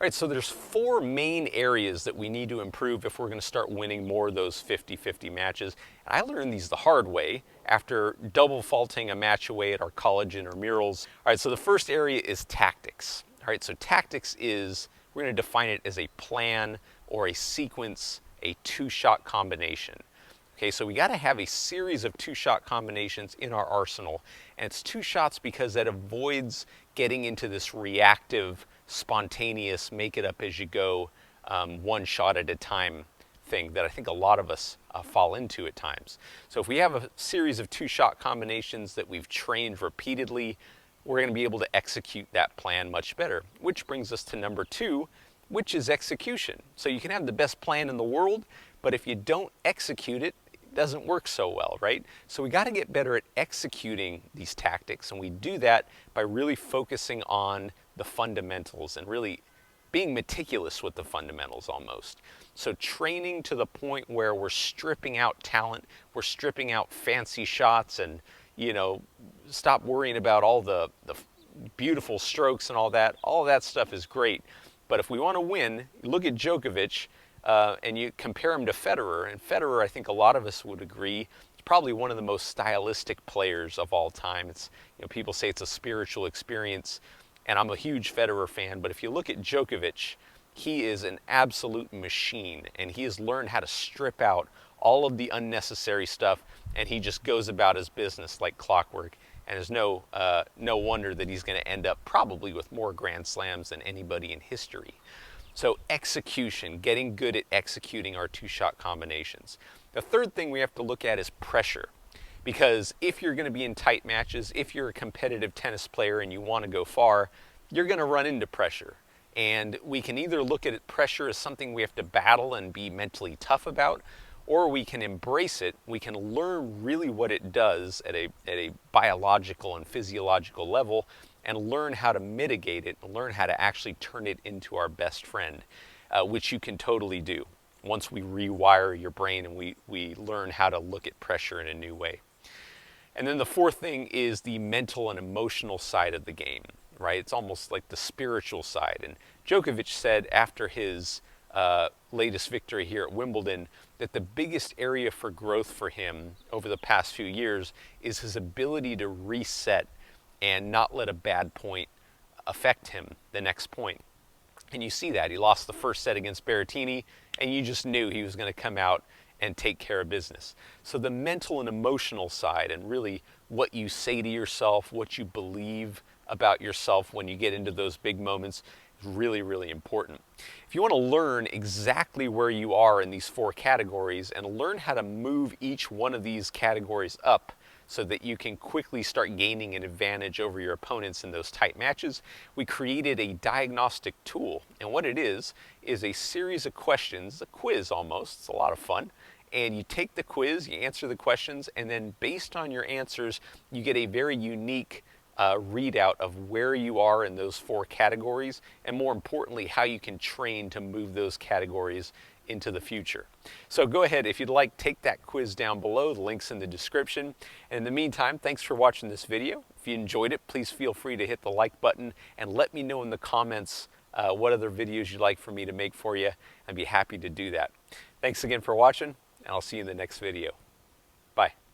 All right, so there's four main areas that we need to improve if we're going to start winning more of those 50-50 matches. And I learned these the hard way after double faulting a match away at our college intramurals. All right, so the first area is tactics. All right, so tactics is, we're going to define it as a plan or a sequence, a two-shot combination. Okay, so we got to have a series of two-shot combinations in our arsenal. And it's two shots because that avoids getting into this reactive, spontaneous, make it up as you go, one shot at a time thing that I think a lot of us fall into at times. So if we have a series of two-shot combinations that we've trained repeatedly, we're going to be able to execute that plan much better. Which brings us to number two, which is execution. So you can have the best plan in the world, but if you don't execute it, doesn't work so well, right? So we got to get better at executing these tactics, and we do that by really focusing on the fundamentals and really being meticulous with the fundamentals almost. So training to the point where we're stripping out talent, we're stripping out fancy shots, and stop worrying about all the beautiful strokes and all that. All of that stuff is great, but if we want to win, look at Djokovic. And you compare him to Federer, and Federer, I think a lot of us would agree, is probably one of the most stylistic players of all time. It's, people say it's a spiritual experience, and I'm a huge Federer fan, but if you look at Djokovic, he is an absolute machine, and he has learned how to strip out all of the unnecessary stuff, and he just goes about his business like clockwork, and there's no wonder that he's going to end up probably with more Grand Slams than anybody in history. So execution, getting good at executing our two-shot combinations. The third thing we have to look at is pressure. Because if you're going to be in tight matches, if you're a competitive tennis player and you want to go far, you're going to run into pressure. And we can either look at pressure as something we have to battle and be mentally tough about, or we can embrace it. We can learn really what it does at a biological and physiological level, and learn how to mitigate it, and learn how to actually turn it into our best friend, which you can totally do once we rewire your brain and we learn how to look at pressure in a new way. And then the fourth thing is the mental and emotional side of the game, right? It's almost like the spiritual side. And Djokovic said after his latest victory here at Wimbledon that the biggest area for growth for him over the past few years is his ability to reset and not let a bad point affect him the next point. And you see that. He lost the first set against Berrettini, and you just knew he was going to come out and take care of business. So the mental and emotional side, and really what you say to yourself, what you believe about yourself when you get into those big moments, is really, really important. If you want to learn exactly where you are in these four categories and learn how to move each one of these categories up, so that you can quickly start gaining an advantage over your opponents in those tight matches, we created a diagnostic tool. And what it is a series of questions, a quiz almost, it's a lot of fun. And you take the quiz, you answer the questions, and then based on your answers, you get a very unique readout of where you are in those four categories, and more importantly, how you can train to move those categories into the future. So go ahead, if you'd like, take that quiz down below. The link's in the description. And in the meantime, thanks for watching this video. If you enjoyed it, please feel free to hit the like button and let me know in the comments what other videos you'd like for me to make for you. I'd be happy to do that. Thanks again for watching, and I'll see you in the next video. Bye.